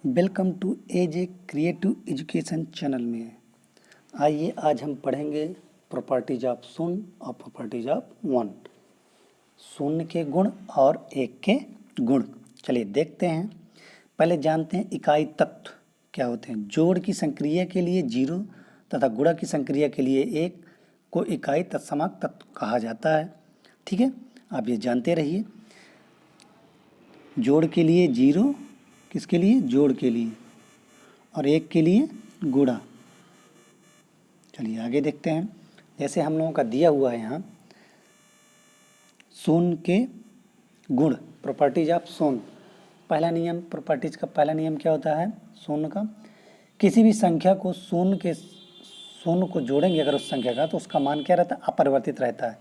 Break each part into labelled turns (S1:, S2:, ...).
S1: Welcome to AJ creative education channel में। आइए आज हम पढ़ेंगे प्रॉपर्टीज ऑफ शून्य और प्रॉपर्टीज ऑफ वन, शून्य के गुण और एक के गुण। चलिए देखते हैं। पहले जानते हैं इकाई तत्व क्या होते हैं। जोड़ की संक्रिया के लिए 0 तथा गुणा की संक्रिया के लिए 1 को इकाई तत्समाक तत्व कहा जाता है। ठीक है, आप ये जानते रहिए। जोड़ के लिए 0, किसके लिए? जोड़ के लिए, और 1 के लिए गुणा। चलिए आगे देखते हैं। जैसे हम लोगों का दिया हुआ है यहाँ शून्य के गुण, प्रॉपर्टीज ऑफ शून्य। पहला नियम प्रॉपर्टीज का पहला नियम क्या होता है शून्य का? किसी भी संख्या को शून्य को जोड़ेंगे अगर उस संख्या का, तो उसका मान क्या रहता है? अपरिवर्तित रहता है।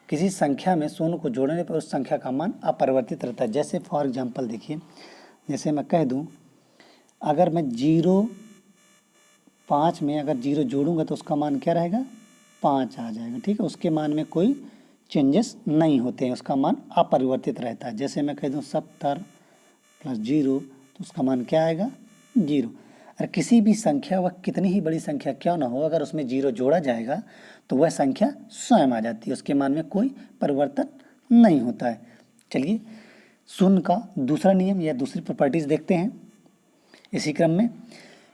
S1: किसी संख्या में शून्य को जोड़ने पर उस संख्या का मान अपरिवर्तित रहता है। जैसे फॉर एग्जांपल देखिए, जैसे मैं कह दूं अगर मैं 5 में अगर 0 जोड़ूंगा तो उसका मान क्या रहेगा? 5 आ जाएगा। ठीक है, उसके मान में कोई चेंजेस नहीं होते हैं, उसका मान अपरिवर्तित रहता है। जैसे मैं कह दूं 70 + 0 तो उसका मान क्या आएगा? 0। अगर किसी भी संख्या, वह कितनी ही बड़ी संख्या क्यों ना हो, अगर उसमें 0 जोड़ा जाएगा तो वह संख्या स्वयं आ जाती है, उसके मान में कोई परिवर्तन नहीं होता है। चलिए शून्य का दूसरा नियम या दूसरी प्रॉपर्टीज देखते हैं। इसी क्रम में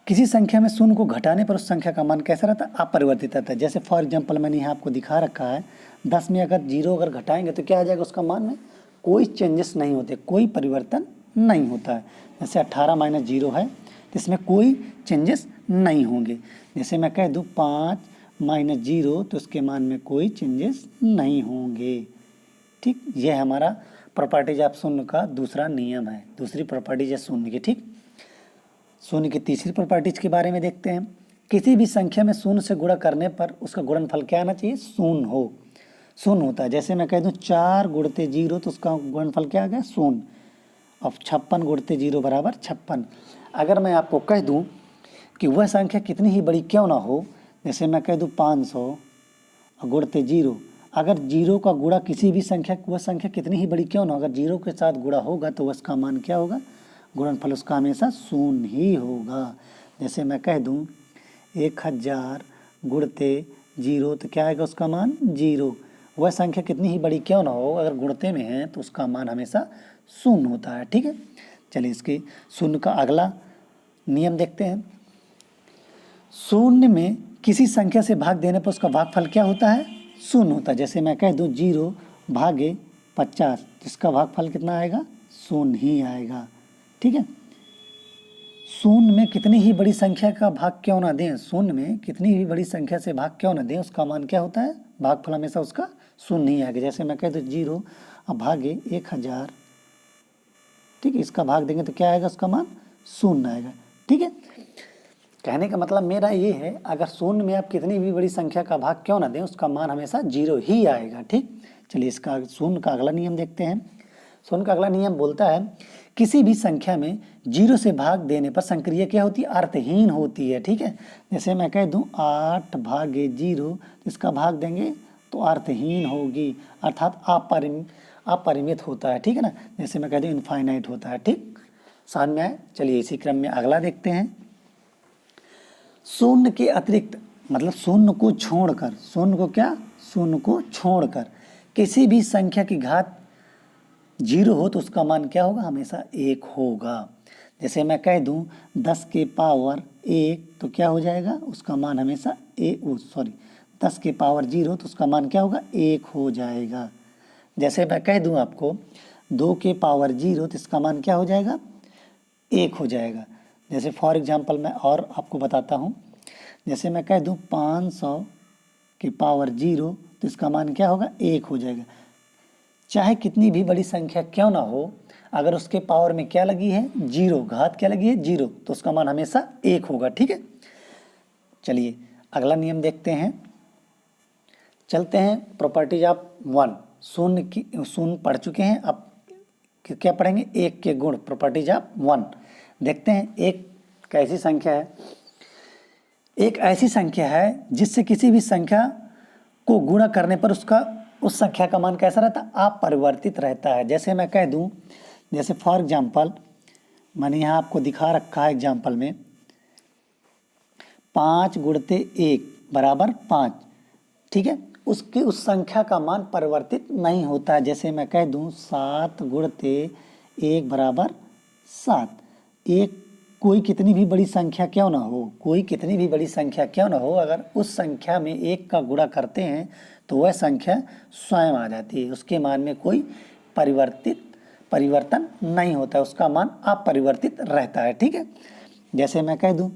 S1: किसी संख्या में शून्य को घटाने पर उस संख्या का मान कैसा रहता है? अपरिवर्तित रहता है। जैसे फॉर एग्जांपल मैंने यहाँ आपको दिखा रखा है 10 में अगर 0 अगर घटाएंगे तो क्या आ जाएगा? उसका मान में कोई चेंजेस नहीं होते, कोई परिवर्तन नहीं होता है। जैसे 18 - 0 है तो इसमें कोई चेंजेस नहीं होंगे। जैसे मैं कह दूँ 5 - 0 तो उसके मान में कोई चेंजेस नहीं होंगे। ठीक, यह हमारा प्रॉपर्टीज ऑफ शून्य का दूसरा नियम है, दूसरी प्रॉपर्टीज है शून्य की। ठीक, शून्य की तीसरी प्रॉपर्टीज के बारे में देखते हैं। किसी भी संख्या में शून्य से गुणा करने पर उसका गुणनफल क्या आना चाहिए? शून्य हो, शून्य होता है। जैसे मैं कह दूं 4 × 0 तो उसका गुणनफल क्या आ गया? शून्य। अब 56 × 0 = 56। अगर मैं आपको कह दूं कि वह संख्या कितनी ही बड़ी क्यों ना हो, जैसे मैं कह दूं 500 × 0, अगर 0 का गुणा किसी भी संख्या, वह संख्या कितनी ही बड़ी क्यों ना हो, अगर 0 के साथ गुणा होगा तो उसका मान क्या होगा? गुणनफल उसका हमेशा शून्य ही होगा। जैसे मैं कह दूं 1000 × 0 तो क्या आएगा? उसका मान 0। वह संख्या कितनी ही बड़ी क्यों ना हो, अगर गुणते में है तो उसका मान हमेशा शून्य होता है। ठीक है, चलिए इसके शून्य का अगला नियम देखते हैं। शून्य में किसी संख्या से भाग देने पर उसका भागफल क्या होता है? शून्य होता है। जैसे मैं कह दूं 0/50, जिसका भागफल कितना आएगा? शून्य ही आएगा। ठीक है, शून्य में कितनी ही बड़ी संख्या का भाग क्यों ना दें, शून्य में कितनी ही बड़ी संख्या से भाग क्यों ना दें, उसका मान क्या होता है? भागफल हमेशा उसका शून्य ही आएगा। जैसे मैं कह दूं 0/1000, ठीक है, इसका भाग देंगे तो क्या आएगा? उसका मान शून्य आएगा। ठीक है, कहने का मतलब मेरा ये है, अगर शून्य में आप कितनी भी बड़ी संख्या का भाग क्यों ना दें, उसका मान हमेशा 0 ही आएगा। ठीक, चलिए इसका शून्य का अगला नियम देखते हैं। शून्य का अगला नियम बोलता है किसी भी संख्या में 0 से भाग देने पर संक्रिया क्या होती है? अर्थहीन होती है। ठीक है, जैसे मैं कह दूं 8/0, इसका भाग देंगे तो अर्थहीन होगी, अर्थात अपरिमित होता है। ठीक है ना, जैसे मैं कह दूं इनफाइनाइट होता है। ठीक, समझ में आए? चलिए इसी क्रम में अगला देखते हैं। शून्य के अतिरिक्त, मतलब शून्य को छोड़कर, शून्य को क्या? शून्य को छोड़कर किसी भी संख्या की घात 0 हो तो उसका मान क्या होगा? हमेशा 1 होगा। जैसे मैं कह दूं 10 के पावर 1 तो क्या हो जाएगा? उसका मान हमेशा 10 के पावर 0 तो उसका मान क्या होगा? 1 हो जाएगा। जैसे मैं कह दूं आपको 2 के पावर 0 तो इसका मान क्या हो जाएगा? 1 हो जाएगा। जैसे फॉर एग्जांपल मैं और आपको बताता हूँ, जैसे मैं कह दूं 500 के पावर 0 तो इसका मान क्या होगा? 1 हो जाएगा। चाहे कितनी भी बड़ी संख्या क्यों ना हो, अगर उसके पावर में क्या लगी है? 0, घात क्या लगी है? 0, तो उसका मान हमेशा 1 होगा। ठीक है, चलिए अगला नियम देखते हैं। चलते हैं प्रॉपर्टीज ऑफ वन। शून्य पढ़ चुके हैं, अब क्या पढ़ेंगे? 1 के गुण, प्रॉपर्टीज ऑफ वन देखते हैं। एक कैसी संख्या है? एक ऐसी संख्या है जिससे किसी भी संख्या को गुणा करने पर उस संख्या का मान कैसा रहता है? अपरिवर्तित रहता है। जैसे मैं कह दूं, जैसे फॉर एग्जांपल मैंने यहाँ आपको दिखा रखा है एग्जाम्पल में, 5 गुणते 1 बराबर 5, ठीक है। उसकी उस संख्या का मान परिवर्तित नहीं होता है। जैसे मैं कह दूं 7 गुणते 1 बराबर 7। एक कोई कितनी भी बड़ी संख्या क्यों ना हो, कोई कितनी भी बड़ी संख्या क्यों ना हो, अगर उस संख्या में 1 का गुणा करते हैं तो वह संख्या स्वयं आ जाती है, उसके मान में कोई परिवर्तन नहीं होता है, उसका मान अपरिवर्तित रहता है, ठीक है। जैसे मैं कह दूं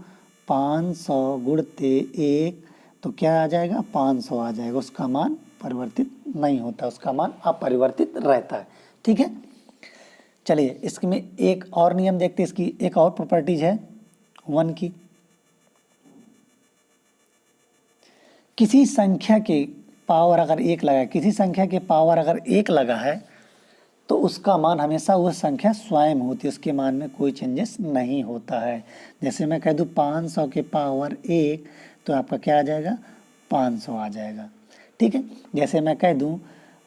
S1: 500 गुणते 1, तो क्या आ जाएगा, 500 आ जाएगा, उसका मान परिवर्तित नहीं होता, उसका मान अपरिवर्तित रहता है, ठीक है। चलिए इसमें एक और नियम देखते हैं, इसकी एक और प्रॉपर्टीज है 1 की। किसी संख्या के पावर अगर 1 लगा है, किसी संख्या के पावर अगर 1 लगा है तो उसका मान हमेशा वह संख्या स्वयं होती है, उसके मान में कोई चेंजेस नहीं होता है। जैसे मैं कह दूं 500 के पावर 1, तो आपका क्या आ जाएगा, 500 आ जाएगा, ठीक है। जैसे मैं कह दूं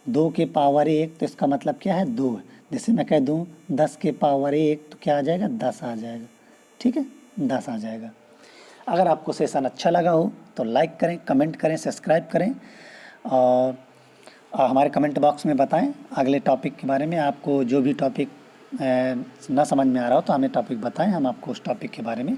S1: 2 के पावर 1, तो इसका मतलब क्या है, 2 है। जैसे मैं कह दूं 10 के पावर 1, तो क्या आ जाएगा, 10 आ जाएगा, ठीक है, 10 आ जाएगा। अगर आपको सेशन अच्छा लगा हो तो लाइक करें, कमेंट करें, सब्सक्राइब करें, और हमारे कमेंट बॉक्स में बताएं अगले टॉपिक के बारे में। आपको जो भी टॉपिक ना समझ में आ रहा हो तो हमें टॉपिक बताएं, हम आपको उस टॉपिक के बारे में